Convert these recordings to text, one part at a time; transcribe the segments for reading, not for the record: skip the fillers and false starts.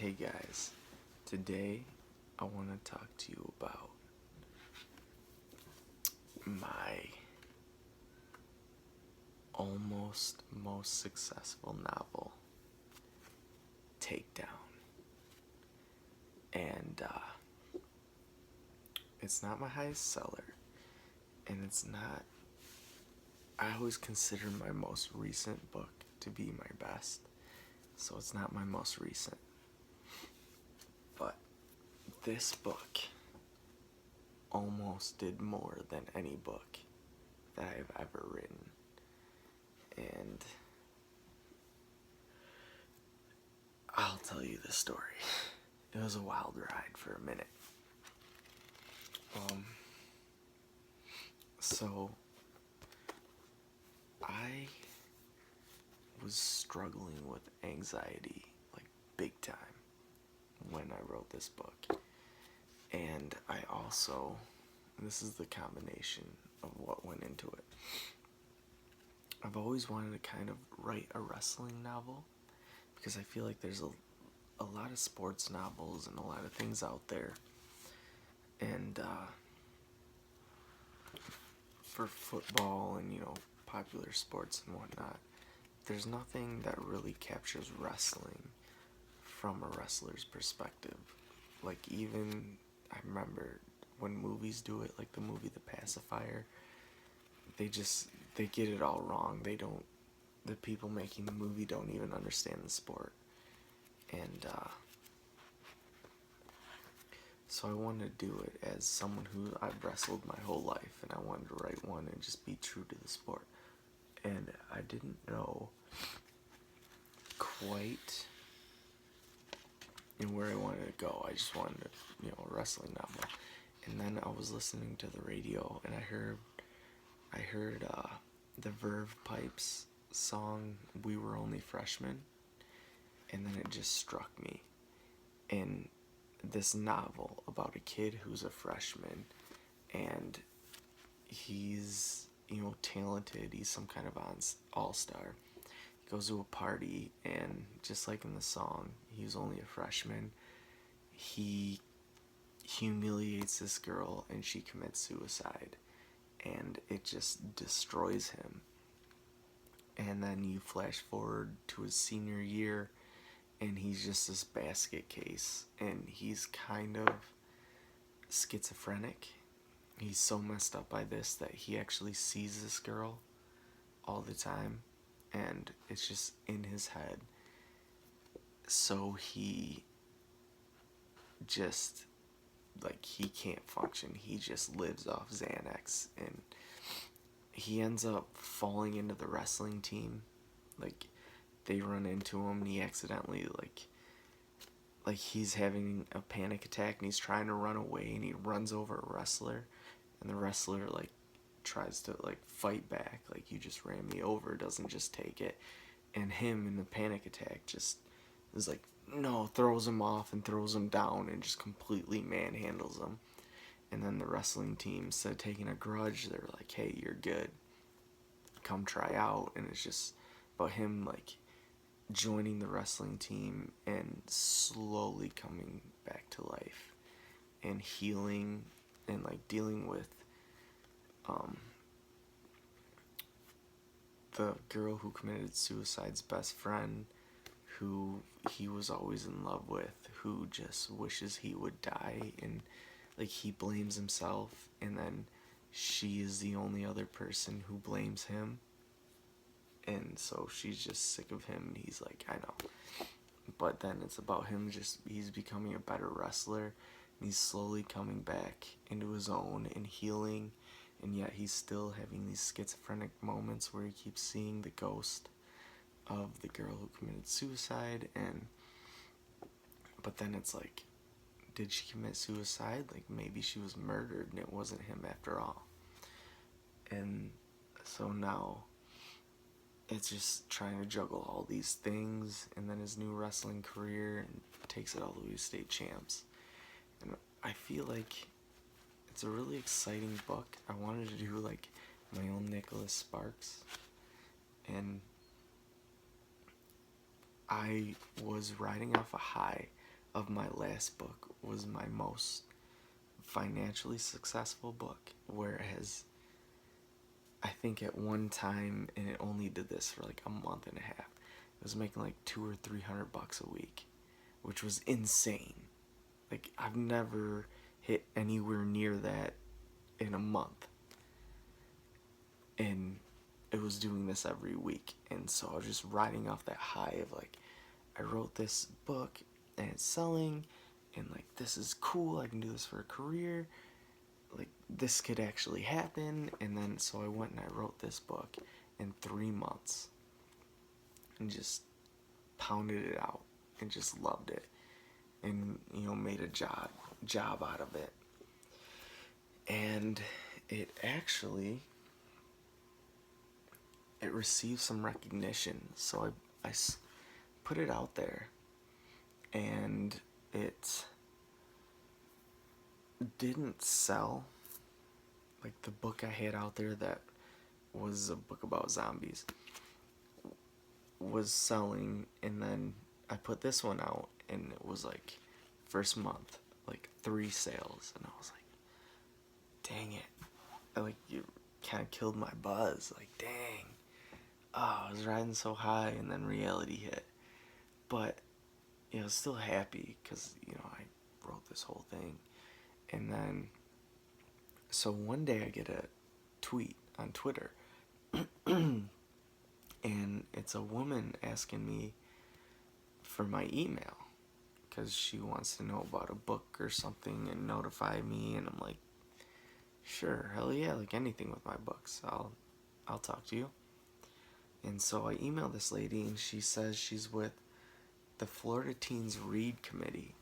Hey guys, today I want to talk to you about my almost most successful novel, Takedown. And it's not my highest seller, and it's not, I always consider my most recent book to be my best, so it's not my most recent. But this book almost did more than any book that I've ever written. And I'll tell you the story. It was a wild ride for a minute. So I was struggling with anxiety like big time when I wrote this book. And I also, this is the combination of what went into it. I've always wanted to kind of write a wrestling novel because I feel like there's a lot of sports novels and a lot of things out there. And for football and, popular sports and whatnot, there's nothing that really captures wrestling from a wrestler's perspective. Like, even, I remember when movies do it, like the movie The Pacifier, they get it all wrong. The people making the movie don't even understand the sport. And so I wanted to do it as someone who I've wrestled my whole life, and I wanted to write one and just be true to the sport. And I didn't know quite where I wanted to go. I just wanted a wrestling novel. And then I was listening to the radio, and I heard the Verve Pipes song "We Were Only Freshmen," and then it just struck me. And this novel about a kid who's a freshman, and he's talented. He's some kind of all-star. He goes to a party, and just like in the song, he's only a freshman. He humiliates this girl, and she commits suicide, and it just destroys him. And then you flash forward to his senior year, and he's just this basket case, and he's kind of schizophrenic. He's so messed up by this that he actually sees this girl all the time, and it's just in his head. So he just, like, he can't function. He just lives off Xanax, and he ends up falling into the wrestling team. Like, they run into him, and he accidentally, like he's having a panic attack, and he's trying to run away, and he runs over a wrestler, and the wrestler, like, tries to, like, fight back, like, "You just ran me over," doesn't just take it. And him in the panic attack just is like, no, throws him off and throws him down and just completely manhandles him. And then the wrestling team, instead of taking a grudge, they're like, "Hey, you're good, come try out." And it's just about him, like, joining the wrestling team and slowly coming back to life and healing, and, like, dealing with the girl who committed suicide's best friend, who he was always in love with, who just wishes he would die, and, like, he blames himself, and then she is the only other person who blames him, and so she's just sick of him, and he's like, "I know." But then it's about him he's becoming a better wrestler, and he's slowly coming back into his own and healing, and yet he's still having these schizophrenic moments where he keeps seeing the ghost of the girl who committed suicide. And but then it's like, did she commit suicide? Like, maybe she was murdered and it wasn't him after all. And so now it's just trying to juggle all these things, and then his new wrestling career, and takes it all the way to state champs. And I feel like it's a really exciting book. I wanted to do, like, my own Nicholas Sparks, and I was riding off a high of my last book was my most financially successful book, whereas I think at one time, and it only did this for like a month and a half, it was making like $200 or $300 a week, which was insane. Like, I've never hit anywhere near that in a month, and it was doing this every week. And so I was just riding off that high of like, I wrote this book and it's selling, and like, this is cool, I can do this for a career, like, this could actually happen. And then so I went and I wrote this book in 3 months and just pounded it out and just loved it, and made a job out of it. And it actually, it received some recognition. So I put it out there, and it didn't sell like the book I had out there that was a book about zombies was selling. And then I put this one out, and it was like, first month, like 3 sales, and I was like, dang it. Like, you kind of killed my buzz. Like, dang. Oh, I was riding so high, and then reality hit. But, still happy because, I wrote this whole thing. And then, so one day I get a tweet on Twitter, and it's a woman asking me for my email because she wants to know about a book or something and notify me. And I'm like, sure, hell yeah, like anything with my books, I'll talk to you. And so I emailed this lady, and she says she's with the Florida Teens Read Committee,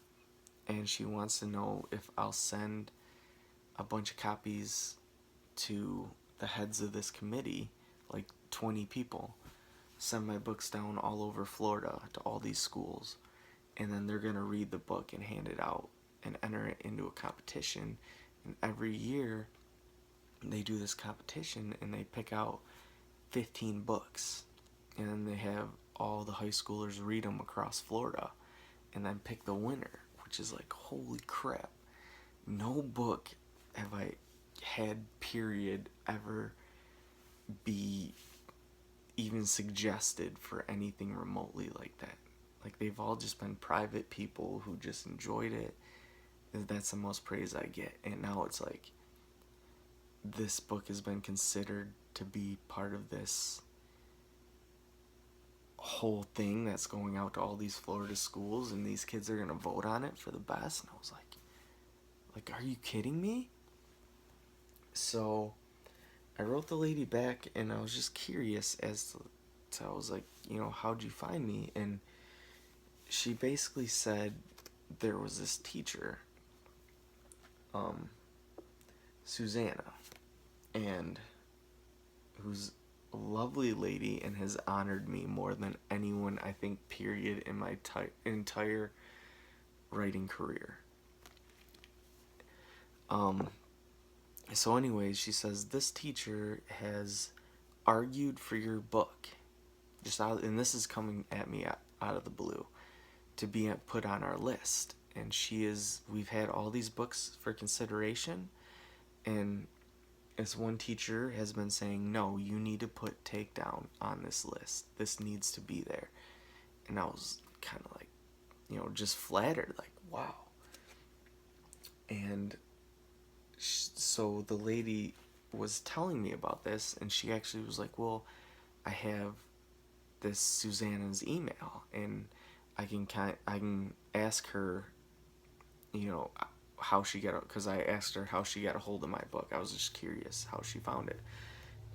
and she wants to know if I'll send a bunch of copies to the heads of this committee, like 20 people, send my books down all over Florida to all these schools, and then they're going to read the book and hand it out and enter it into a competition. And every year they do this competition, and they pick out 15 books, and then they have all the high schoolers read them across Florida and then pick the winner, which is like, holy crap. No book have I had, period, ever be even suggested for anything remotely like that. Like, they've all just been private people who just enjoyed it. That's the most praise I get. And now it's like, this book has been considered to be part of this whole thing that's going out to all these Florida schools, and these kids are going to vote on it for the best. And I was like, are you kidding me? So I wrote the lady back, and I was just curious as to I was like, how'd you find me? And she basically said there was this teacher, Susanna, and who's a lovely lady and has honored me more than anyone, I think, period, in my entire writing career. So anyways, she says, this teacher has argued for your book, and this is coming at me out of the blue, to be put on our list. And we've had all these books for consideration, and this one teacher has been saying, no, you need to put Takedown on this list. This needs to be there. And I was kind of like, just flattered, like, wow. And so the lady was telling me about this, and she actually was like, well, I have this Susanna's email, and I can ask her, how she got it, because I asked her how she got a hold of my book. I was just curious how she found it.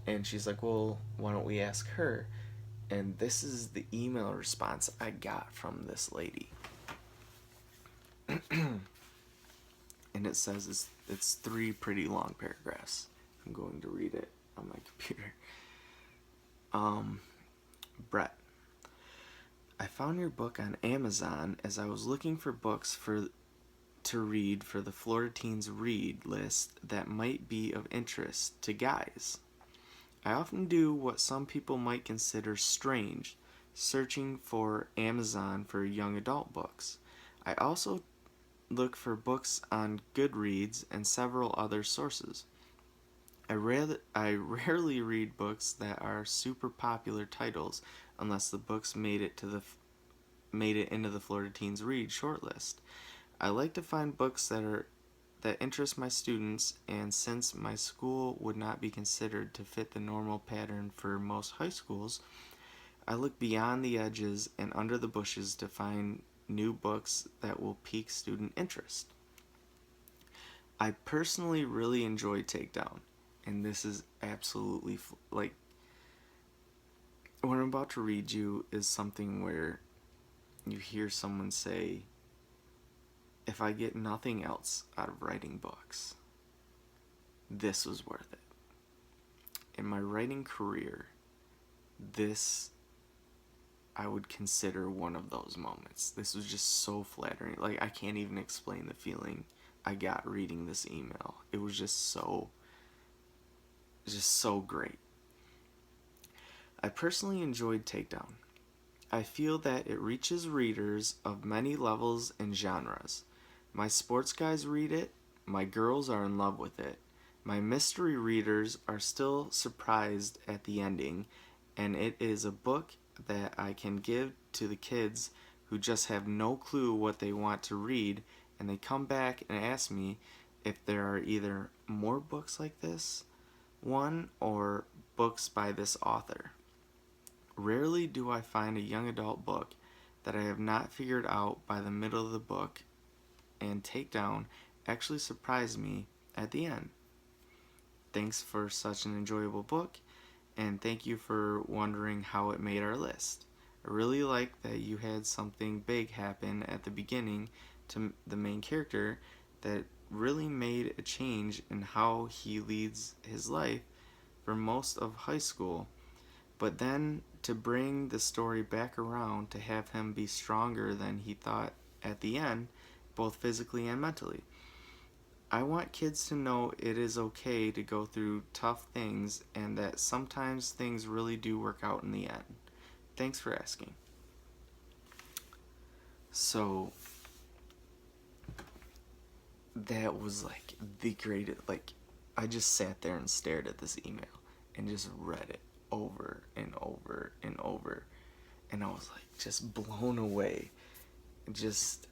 And she's like, well, why don't we ask her? And this is the email response I got from this lady. And it says, it's 3 pretty long paragraphs. I'm going to read it on my computer. Brett, I found your book on Amazon as I was looking for books to read for the Florida Teens Read list that might be of interest to guys. I often do what some people might consider strange, searching for Amazon for young adult books. I also look for books on Goodreads and several other sources. I rarely read books that are super popular titles unless the books made it into the Florida Teens Read shortlist. I like to find books that interest my students, and since my school would not be considered to fit the normal pattern for most high schools, I look beyond the edges and under the bushes to find new books that will pique student interest. I personally really enjoy Takedown, and this is absolutely like what I'm about to read you is something where you hear someone say, if I get nothing else out of writing books, this was worth it. In my writing career, this I would consider one of those moments. This was just so flattering. Like, I can't even explain the feeling I got reading this email. It was just so great. I personally enjoyed Takedown. I feel that it reaches readers of many levels and genres. My sports guys read it, my girls are in love with it. My mystery readers are still surprised at the ending, and it is a book that I can give to the kids who just have no clue what they want to read, and they come back and ask me if there are either more books like this one or books by this author. Rarely do I find a young adult book that I have not figured out by the middle of the book, and Takedown actually surprised me at the end. Thanks for such an enjoyable book, and thank you for wondering how it made our list. I really like that you had something big happen at the beginning to the main character that really made a change in how he leads his life for most of high school, but then to bring the story back around to have him be stronger than he thought at the end, both physically and mentally. I want kids to know it is okay to go through tough things and that sometimes things really do work out in the end. Thanks for asking. So, that was like the greatest. Like, I just sat there and stared at this email and just read it over and over and over. And I was like, just blown away. Just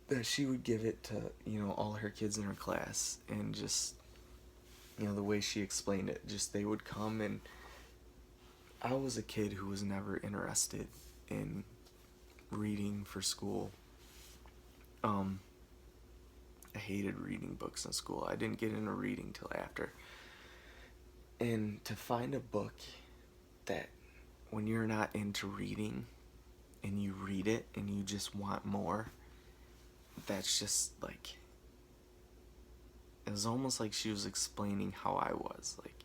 that she would give it to, all her kids in her class, and just, the way she explained it, just they would come. And I was a kid who was never interested in reading for school. I hated reading books in school. I didn't get into reading till after. And to find a book that when you're not into reading and you read it and you just want more, that's just like, it was almost like she was explaining how I was. Like,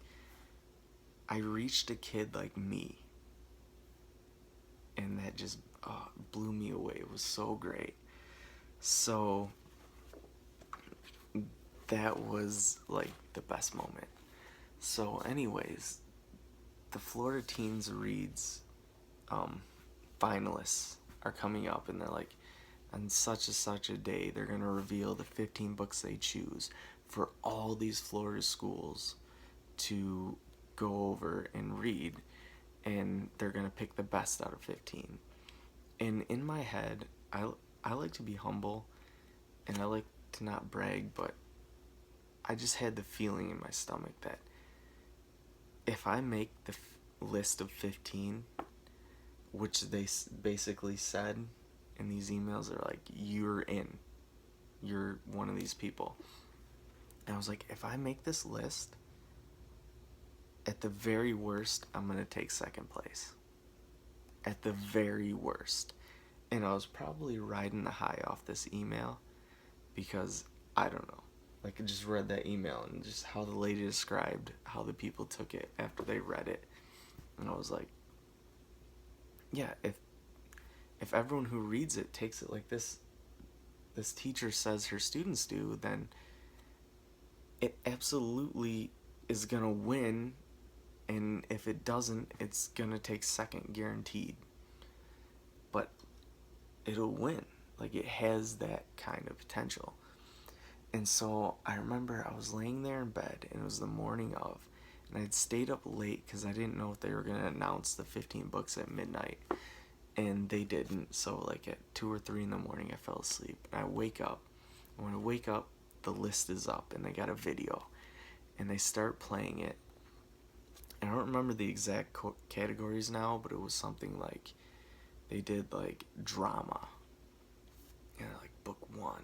I reached a kid like me, and that just blew me away. It was so great. So that was like the best moment. So anyways, the Florida Teens Reads finalists are coming up, and they're like, on such and such a day, they're going to reveal the 15 books they choose for all these Florida schools to go over and read, and they're going to pick the best out of 15. And in my head, I like to be humble, and I like to not brag, but I just had the feeling in my stomach that if I make the list of 15, which they basically said in these emails, are like, you're in. You're one of these people. And I was like, if I make this list, at the very worst, I'm going to take second place. At the very worst. And I was probably riding the high off this email because, I don't know. Like, I just read that email and just how the lady described how the people took it after they read it. And I was like, yeah, if everyone who reads it takes it like this teacher says her students do, then it absolutely is gonna win, and if it doesn't, it's gonna take second, guaranteed. But it'll win. Like, it has that kind of potential. And so I remember I was laying there in bed, and it was the morning of, and I'd stayed up late because I didn't know if they were going to announce the 15 books at midnight. And they didn't. So, like, at 2 or 3 in the morning, I fell asleep. And I wake up. And when I wake up, the list is up, and they got a video. And they start playing it. And I don't remember the exact categories now, but it was something like they did, like, drama. And like book 1,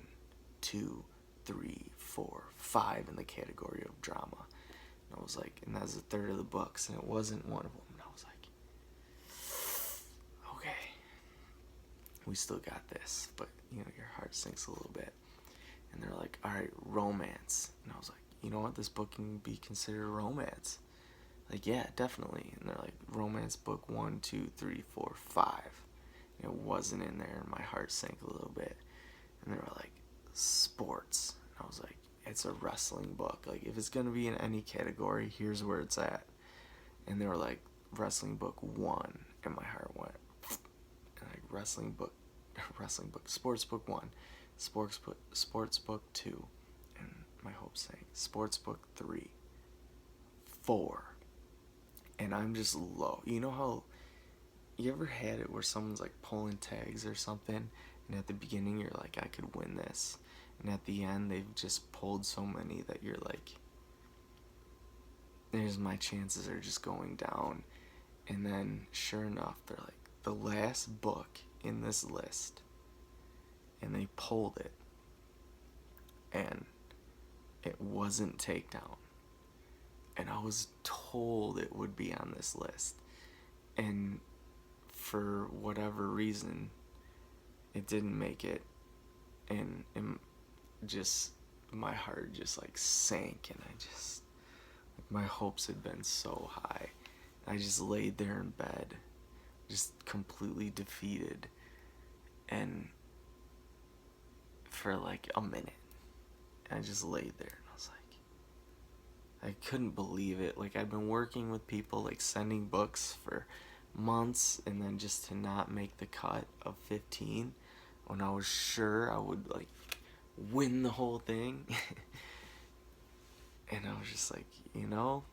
2, 3, 4, 5 in the category of drama. And I was like, and that was a third of the books, and it wasn't one of them. And I was like, okay, we still got this. But, you know, your heart sinks a little bit. And they're like, all right, romance. And I was like, you know what, this book can be considered romance. Like, yeah, definitely. And they're like, romance book 1, 2, 3, 4, 5. And it wasn't in there, and my heart sank a little bit. And they were like, sports. And I was like, it's a wrestling book. Like, if it's going to be in any category, here's where it's at. And they were like, wrestling book 1. And my heart went, and like, wrestling book, sports book 1, sports book 2. And my hope sank. Sports book 3, 4. And I'm just low. You know how you ever had it where someone's like pulling tags or something, and at the beginning you're like, I could win this, and at the end they've just pulled so many that you're like, there's my chances are just going down. And then sure enough, they're like, the last book in this list, and they pulled it, and it wasn't Takedown, and I was told it would be on this list, and for whatever reason it didn't make it. And just, my heart just like sank, and I just, like, my hopes had been so high. I just laid there in bed, just completely defeated, and for like a minute, I just laid there, and I was like, I couldn't believe it. Like, I'd been working with people, like sending books for months, and then just to not make the cut of 15 when I was sure I would like win the whole thing. And I was just like, you know,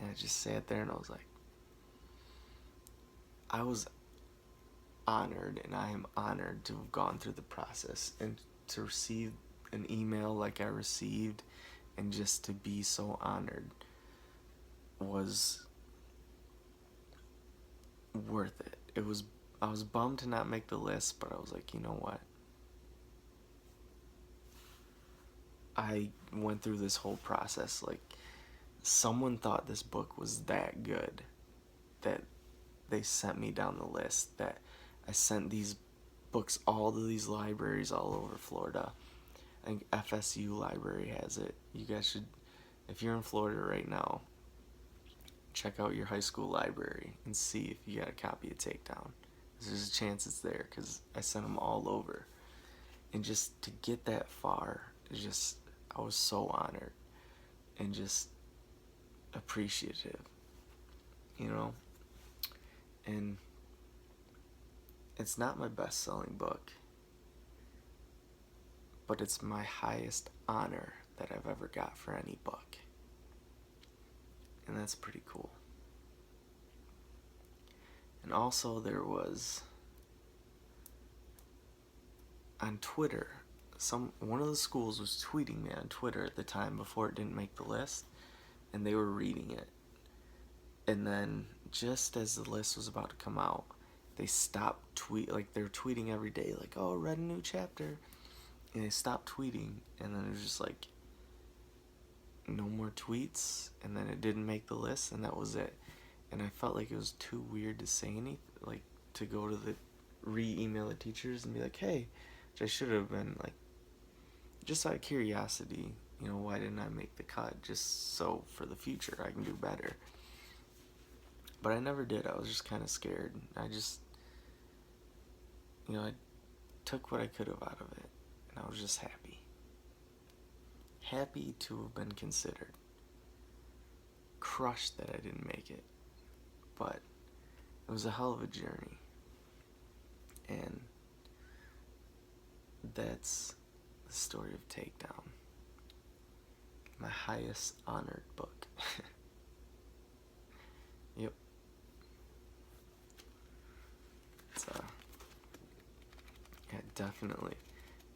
and I just sat there, and I was like, I was honored, and I am honored to have gone through the process and to receive an email like I received, and just to be so honored was worth it. I was bummed to not make the list, but I was like, you know what? I went through this whole process. Like, someone thought this book was that good that they sent me down the list, that I sent these books all to these libraries all over Florida. I think FSU library has it. You guys should, if you're in Florida right now, check out your high school library and see if you got a copy of Takedown. There's a chance it's there, because I sent them all over. And just to get that far, is just, I was so honored and just appreciative, you know? And it's not my best-selling book, but it's my highest honor that I've ever got for any book. And that's pretty cool. And also, there was, on Twitter, one of the schools was tweeting me on Twitter at the time before it didn't make the list, and they were reading it. And then just as the list was about to come out, they stopped like they're tweeting every day, like, oh, read a new chapter. And they stopped tweeting, and then it was just like, no more tweets, and then it didn't make the list, and that was it. And I felt like it was too weird to say anything, like, to go to the re-email the teachers and be like, hey, which I should have been like, just out of curiosity, you know, why didn't I make the cut, just so for the future I can do better. But I never did. I was just kind of scared. I just, you know, I took what I could have out of it, and I was just happy. Happy to have been considered. Crushed that I didn't make it. But it was a hell of a journey. And that's the story of Takedown. My highest honored book. Yep. It's yeah, definitely.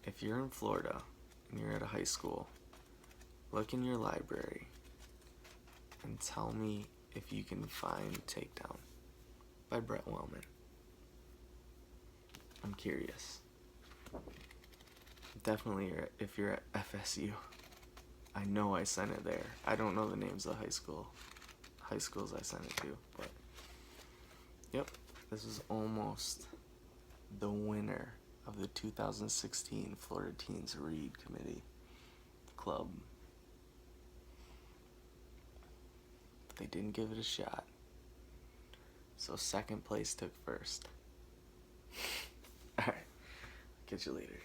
If you're in Florida and you're at a high school, look in your library and tell me if you can find Takedown by Brett Wellman. I'm curious. Definitely if you're at FSU. I know I sent it there. I don't know the names of high schools I sent it to, but yep, this is almost the winner of the 2016 Florida Teens Read Committee Club. They didn't give it a shot. So second place took first. Alright, catch you later.